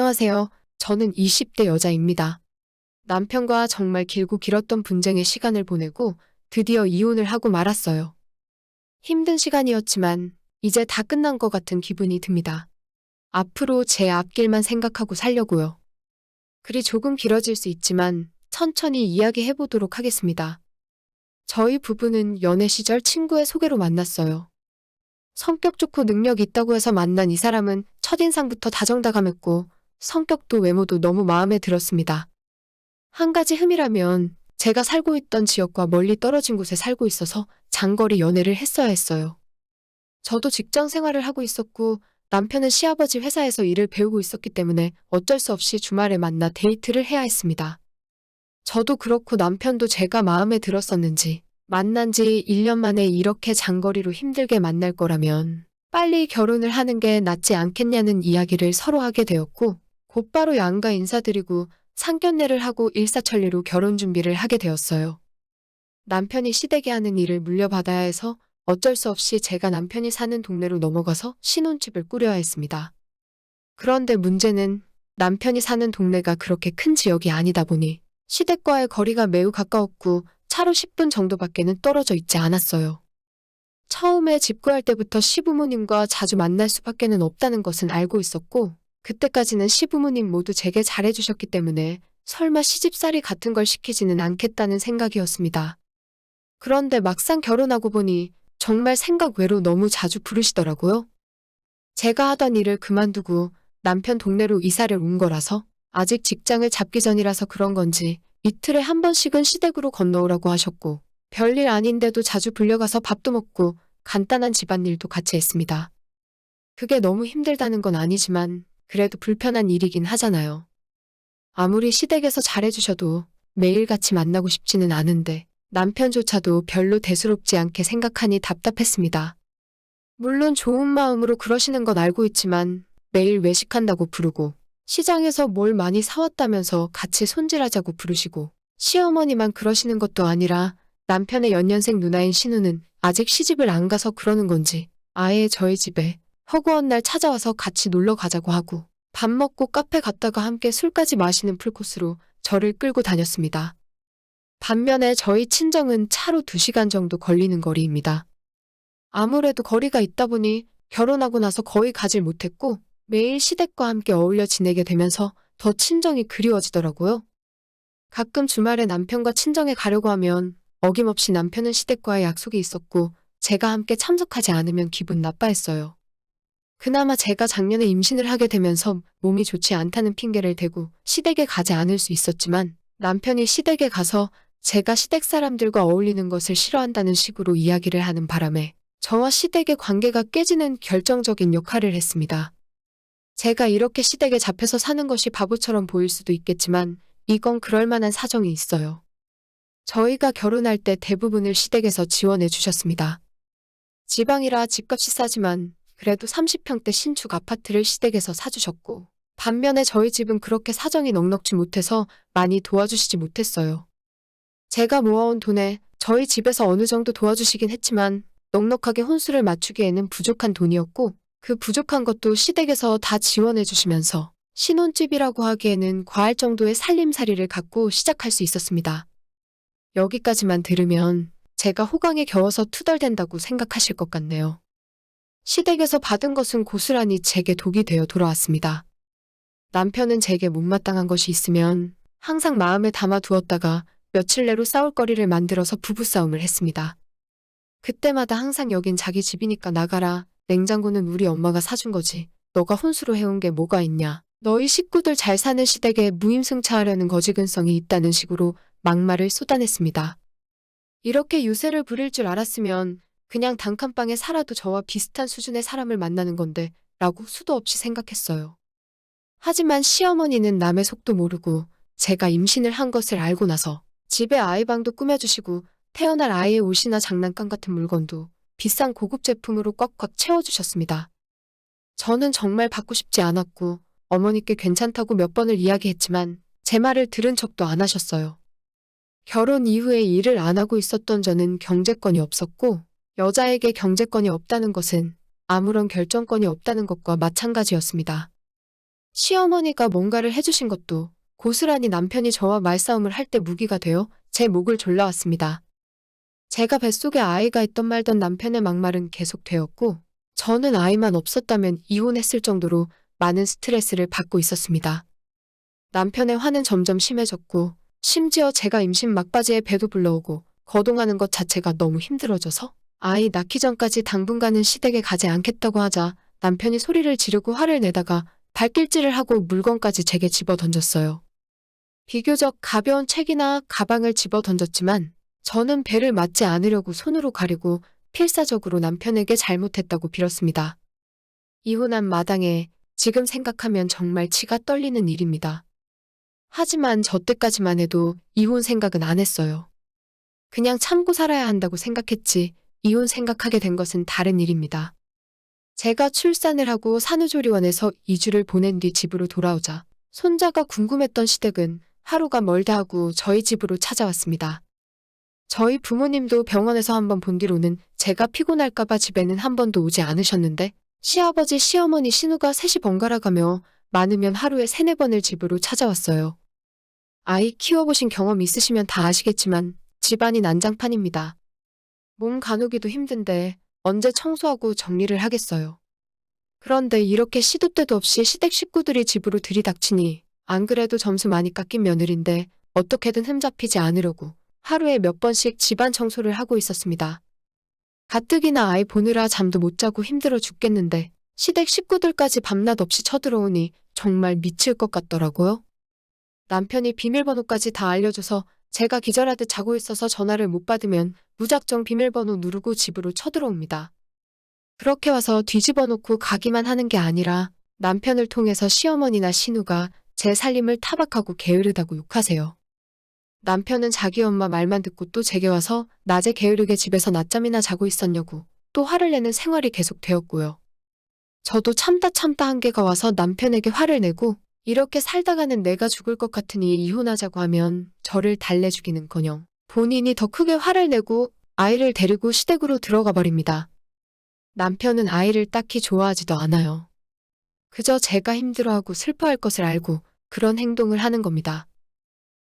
안녕하세요. 저는 20대 여자입니다. 남편과 정말 길고 길었던 분쟁의 시간을 보내고 드디어 이혼을 하고 말았어요. 힘든 시간이었지만 이제 다 끝난 것 같은 기분이 듭니다. 앞으로 제 앞길만 생각하고 살려고요. 글이 조금 길어질 수 있지만 천천히 이야기해 보도록 하겠습니다. 저희 부부는 연애 시절 친구의 소개로 만났어요. 성격 좋고 능력 있다고 해서 만난 이 사람은 첫인상부터 다정다감했고 성격도 외모도 너무 마음에 들었습니다. 한 가지 흠이라면 제가 살고 있던 지역과 멀리 떨어진 곳에 살고 있어서 장거리 연애를 했어야 했어요. 저도 직장 생활을 하고 있었고 남편은 시아버지 회사에서 일을 배우고 있었기 때문에 어쩔 수 없이 주말에 만나 데이트를 해야 했습니다. 저도 그렇고 남편도 제가 마음에 들었었는지 만난 지 1년 만에 이렇게 장거리로 힘들게 만날 거라면 빨리 결혼을 하는 게 낫지 않겠냐는 이야기를 서로 하게 되었고 곧바로 양가 인사드리고 상견례를 하고 일사천리로 결혼 준비를 하게 되었어요. 남편이 시댁에 하는 일을 물려받아야 해서 어쩔 수 없이 제가 남편이 사는 동네로 넘어가서 신혼집을 꾸려야 했습니다. 그런데 문제는 남편이 사는 동네가 그렇게 큰 지역이 아니다 보니 시댁과의 거리가 매우 가까웠고 차로 10분 정도밖에는 떨어져 있지 않았어요. 처음에 집 구할 때부터 시부모님과 자주 만날 수밖에는 없다는 것은 알고 있었고 그때까지는 시부모님 모두 제게 잘해주셨기 때문에 설마 시집살이 같은 걸 시키지는 않겠다는 생각이었습니다. 그런데 막상 결혼하고 보니 정말 생각 외로 너무 자주 부르시더라고요. 제가 하던 일을 그만두고 남편 동네로 이사를 온 거라서 아직 직장을 잡기 전이라서 그런 건지 이틀에 한 번씩은 시댁으로 건너오라고 하셨고 별일 아닌데도 자주 불려가서 밥도 먹고 간단한 집안일도 같이 했습니다. 그게 너무 힘들다는 건 아니지만 그래도 불편한 일이긴 하잖아요. 아무리 시댁에서 잘해주셔도 매일같이 만나고 싶지는 않은데 남편조차도 별로 대수롭지 않게 생각하니 답답했습니다. 물론 좋은 마음으로 그러시는 건 알고 있지만 매일 외식한다고 부르고 시장에서 뭘 많이 사왔다면서 같이 손질하자고 부르시고 시어머니만 그러시는 것도 아니라 남편의 연년생 누나인 신우는 아직 시집을 안 가서 그러는 건지 아예 저희 집에 허구한 날 찾아와서 같이 놀러 가자고 하고 밥 먹고 카페 갔다가 함께 술까지 마시는 풀코스로 저를 끌고 다녔습니다. 반면에 저희 친정은 차로 2시간 정도 걸리는 거리입니다. 아무래도 거리가 있다 보니 결혼하고 나서 거의 가질 못했고 매일 시댁과 함께 어울려 지내게 되면서 더 친정이 그리워지더라고요. 가끔 주말에 남편과 친정에 가려고 하면 어김없이 남편은 시댁과의 약속이 있었고 제가 함께 참석하지 않으면 기분 나빠했어요. 그나마 제가 작년에 임신을 하게 되면서 몸이 좋지 않다는 핑계를 대고 시댁에 가지 않을 수 있었지만 남편이 시댁에 가서 제가 시댁 사람들과 어울리는 것을 싫어한다는 식으로 이야기를 하는 바람에 저와 시댁의 관계가 깨지는 결정적인 역할을 했습니다. 제가 이렇게 시댁에 잡혀서 사는 것이 바보처럼 보일 수도 있겠지만 이건 그럴 만한 사정이 있어요. 저희가 결혼할 때 대부분을 시댁에서 지원해 주셨습니다. 지방이라 집값이 싸지만 그래도 30평대 신축 아파트를 시댁에서 사주셨고 반면에 저희 집은 그렇게 사정이 넉넉지 못해서 많이 도와주시지 못했어요. 제가 모아온 돈에 저희 집에서 어느 정도 도와주시긴 했지만 넉넉하게 혼수를 맞추기에는 부족한 돈이었고 그 부족한 것도 시댁에서 다 지원해 주시면서 신혼집이라고 하기에는 과할 정도의 살림살이를 갖고 시작할 수 있었습니다. 여기까지만 들으면 제가 호강에 겨워서 투덜댄다고 생각하실 것 같네요. 시댁에서 받은 것은 고스란히 제게 독이 되어 돌아왔습니다. 남편은 제게 못마땅한 것이 있으면 항상 마음에 담아두었다가 며칠 내로 싸울 거리를 만들어서 부부싸움을 했습니다. 그때마다 항상 여긴 자기 집이니까 나가라. 냉장고는 우리 엄마가 사준 거지. 너가 혼수로 해온 게 뭐가 있냐. 너희 식구들 잘 사는 시댁에 무임승차하려는 거지근성이 있다는 식으로 막말을 쏟아냈습니다. 이렇게 유세를 부릴 줄 알았으면 그냥 단칸방에 살아도 저와 비슷한 수준의 사람을 만나는 건데 라고 수도 없이 생각했어요. 하지만 시어머니는 남의 속도 모르고 제가 임신을 한 것을 알고 나서 집에 아이방도 꾸며주시고 태어날 아이의 옷이나 장난감 같은 물건도 비싼 고급 제품으로 꽉꽉 채워주셨습니다. 저는 정말 받고 싶지 않았고 어머니께 괜찮다고 몇 번을 이야기했지만 제 말을 들은 척도 안 하셨어요. 결혼 이후에 일을 안 하고 있었던 저는 경제권이 없었고 여자에게 경제권이 없다는 것은 아무런 결정권이 없다는 것과 마찬가지였습니다. 시어머니가 뭔가를 해주신 것도 고스란히 남편이 저와 말싸움을 할 때 무기가 되어 제 목을 졸라왔습니다. 제가 뱃속에 아이가 있던 말던 남편의 막말은 계속되었고, 저는 아이만 없었다면 이혼했을 정도로 많은 스트레스를 받고 있었습니다. 남편의 화는 점점 심해졌고, 심지어 제가 임신 막바지에 배도 불러오고 거동하는 것 자체가 너무 힘들어져서 아이 낳기 전까지 당분간은 시댁에 가지 않겠다고 하자 남편이 소리를 지르고 화를 내다가 발길질을 하고 물건까지 제게 집어 던졌어요. 비교적 가벼운 책이나 가방을 집어 던졌지만 저는 배를 맞지 않으려고 손으로 가리고 필사적으로 남편에게 잘못했다고 빌었습니다. 이혼한 마당에 지금 생각하면 정말 치가 떨리는 일입니다. 하지만 저 때까지만 해도 이혼 생각은 안 했어요. 그냥 참고 살아야 한다고 생각했지 이혼 생각하게 된 것은 다른 일입니다. 제가 출산을 하고 산후조리원에서 2주를 보낸 뒤 집으로 돌아오자 손자가 궁금했던 시댁은 하루가 멀다 하고 저희 집으로 찾아왔습니다. 저희 부모님도 병원에서 한번 본 뒤로는 제가 피곤할까봐 집에는 한 번도 오지 않으셨는데 시아버지, 시어머니, 신우가 셋이 번갈아가며 많으면 하루에 3-4번을 집으로 찾아왔어요. 아이 키워보신 경험 있으시면 다 아시겠지만 집안이 난장판입니다. 몸 가누기도 힘든데 언제 청소하고 정리를 하겠어요. 그런데 이렇게 시도 때도 없이 시댁 식구들이 집으로 들이닥치니 안 그래도 점수 많이 깎인 며느리인데 어떻게든 흠잡히지 않으려고 하루에 몇 번씩 집안 청소를 하고 있었습니다. 가뜩이나 아이 보느라 잠도 못 자고 힘들어 죽겠는데 시댁 식구들까지 밤낮 없이 쳐들어오니 정말 미칠 것 같더라고요. 남편이 비밀번호까지 다 알려줘서 제가 기절하듯 자고 있어서 전화를 못 받으면 무작정 비밀번호 누르고 집으로 쳐들어옵니다. 그렇게 와서 뒤집어 놓고 가기만 하는 게 아니라 남편을 통해서 시어머니나 신우가 제 살림을 타박하고 게으르다고 욕하세요. 남편은 자기 엄마 말만 듣고 또 제게 와서 낮에 게으르게 집에서 낮잠이나 자고 있었냐고 또 화를 내는 생활이 계속되었고요. 저도 참다 한계가 와서 남편에게 화를 내고 이렇게 살다가는 내가 죽을 것 같으니 이혼하자고 하면 저를 달래주기는커녕 본인이 더 크게 화를 내고 아이를 데리고 시댁으로 들어가 버립니다. 남편은 아이를 딱히 좋아하지도 않아요. 그저 제가 힘들어하고 슬퍼할 것을 알고 그런 행동을 하는 겁니다.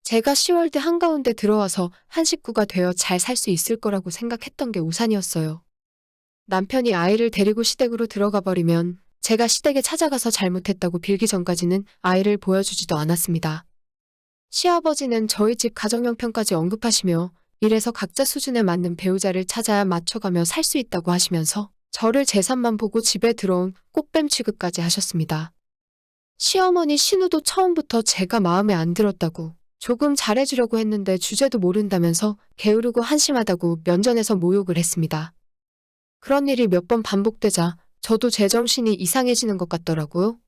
제가 10월대 한가운데 들어와서 한 식구가 되어 잘 살 수 있을 거라고 생각했던 게 우산이었어요. 남편이 아이를 데리고 시댁으로 들어가 버리면 제가 시댁에 찾아가서 잘못했다고 빌기 전까지는 아이를 보여주지도 않았습니다. 시아버지는 저희 집 가정 형편까지 언급하시며 이래서 각자 수준에 맞는 배우자를 찾아야 맞춰가며 살 수 있다고 하시면서 저를 재산만 보고 집에 들어온 꽃뱀 취급까지 하셨습니다. 시어머니 신우도 처음부터 제가 마음에 안 들었다고 조금 잘해주려고 했는데 주제도 모른다면서 게으르고 한심하다고 면전에서 모욕을 했습니다. 그런 일이 몇 번 반복되자 저도 제정신이 이상해지는 것 같더라고요.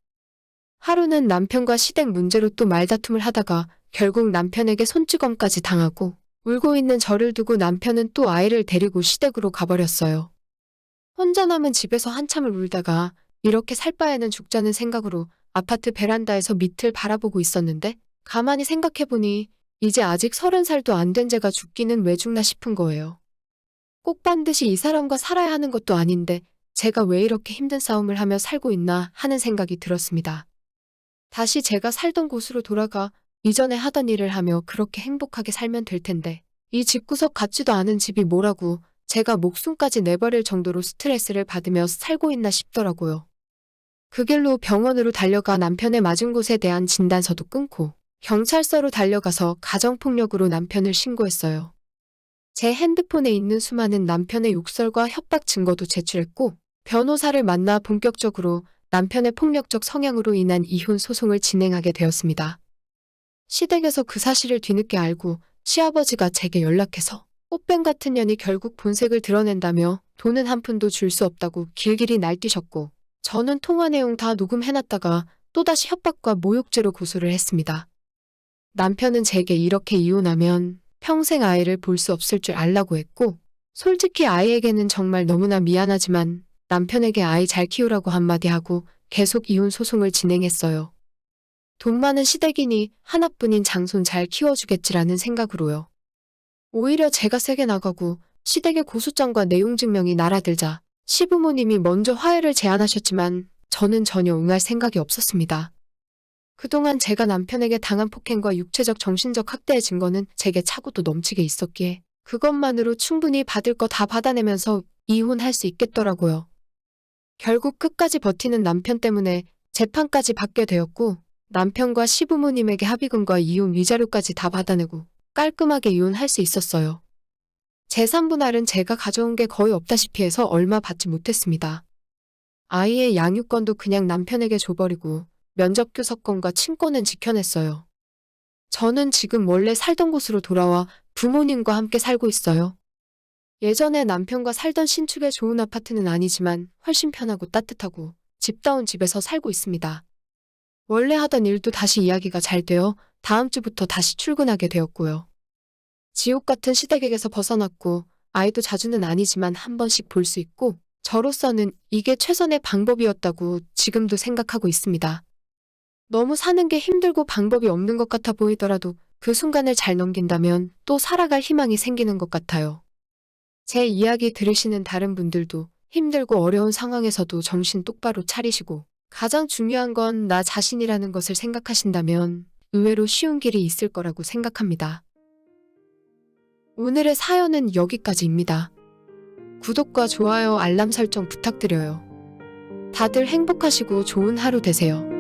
하루는 남편과 시댁 문제로 또 말다툼을 하다가 결국 남편에게 손찌검까지 당하고 울고 있는 저를 두고 남편은 또 아이를 데리고 시댁으로 가버렸어요. 혼자 남은 집에서 한참을 울다가 이렇게 살 바에는 죽자는 생각으로 아파트 베란다에서 밑을 바라보고 있었는데 가만히 생각해보니 이제 아직 30살도 안 된 제가 죽기는 왜 죽나 싶은 거예요. 꼭 반드시 이 사람과 살아야 하는 것도 아닌데 제가 왜 이렇게 힘든 싸움을 하며 살고 있나 하는 생각이 들었습니다. 다시 제가 살던 곳으로 돌아가 이전에 하던 일을 하며 그렇게 행복하게 살면 될 텐데 이 집구석 같지도 않은 집이 뭐라고 제가 목숨까지 내버릴 정도로 스트레스를 받으며 살고 있나 싶더라고요. 그 길로 병원으로 달려가 남편의 맞은 곳에 대한 진단서도 끊고 경찰서로 달려가서 가정폭력으로 남편을 신고했어요. 제 핸드폰에 있는 수많은 남편의 욕설과 협박 증거도 제출했고 변호사를 만나 본격적으로 남편의 폭력적 성향으로 인한 이혼 소송을 진행하게 되었습니다. 시댁에서 그 사실을 뒤늦게 알고 시아버지가 제게 연락해서 꽃뱀 같은 년이 결국 본색을 드러낸다며 돈은 한 푼도 줄 수 없다고 길길이 날뛰셨고 저는 통화 내용 다 녹음해놨다가 또다시 협박과 모욕죄로 고소를 했습니다. 남편은 제게 이렇게 이혼하면 평생 아이를 볼 수 없을 줄 알라고 했고 솔직히 아이에게는 정말 너무나 미안하지만 남편에게 아이 잘 키우라고 한마디 하고 계속 이혼 소송을 진행했어요. 돈 많은 시댁이니 하나뿐인 장손 잘 키워주겠지라는 생각으로요. 오히려 제가 세게 나가고 시댁의 고소장과 내용 증명이 날아들자 시부모님이 먼저 화해를 제안하셨지만 저는 전혀 응할 생각이 없었습니다. 그동안 제가 남편에게 당한 폭행과 육체적 정신적 학대의 증거는 제게 차고도 넘치게 있었기에 그것만으로 충분히 받을 거 다 받아내면서 이혼할 수 있겠더라고요. 결국 끝까지 버티는 남편 때문에 재판까지 받게 되었고 남편과 시부모님에게 합의금과 이혼 위자료까지 다 받아내고 깔끔하게 이혼할 수 있었어요. 재산 분할은 제가 가져온 게 거의 없다시피 해서 얼마 받지 못했습니다. 아이의 양육권도 그냥 남편에게 줘버리고 면접교섭권과 친권은 지켜냈어요. 저는 지금 원래 살던 곳으로 돌아와 부모님과 함께 살고 있어요. 예전에 남편과 살던 신축의 좋은 아파트는 아니지만 훨씬 편하고 따뜻하고 집다운 집에서 살고 있습니다. 원래 하던 일도 다시 이야기가 잘 되어 다음 주부터 다시 출근하게 되었고요. 지옥 같은 시댁에게서 벗어났고 아이도 자주는 아니지만 한 번씩 볼 수 있고 저로서는 이게 최선의 방법이었다고 지금도 생각하고 있습니다. 너무 사는 게 힘들고 방법이 없는 것 같아 보이더라도 그 순간을 잘 넘긴다면 또 살아갈 희망이 생기는 것 같아요. 제 이야기 들으시는 다른 분들도 힘들고 어려운 상황에서도 정신 똑바로 차리시고 가장 중요한 건 나 자신이라는 것을 생각하신다면 의외로 쉬운 길이 있을 거라고 생각합니다. 오늘의 사연은 여기까지입니다. 구독과 좋아요, 알람 설정 부탁드려요. 다들 행복하시고 좋은 하루 되세요.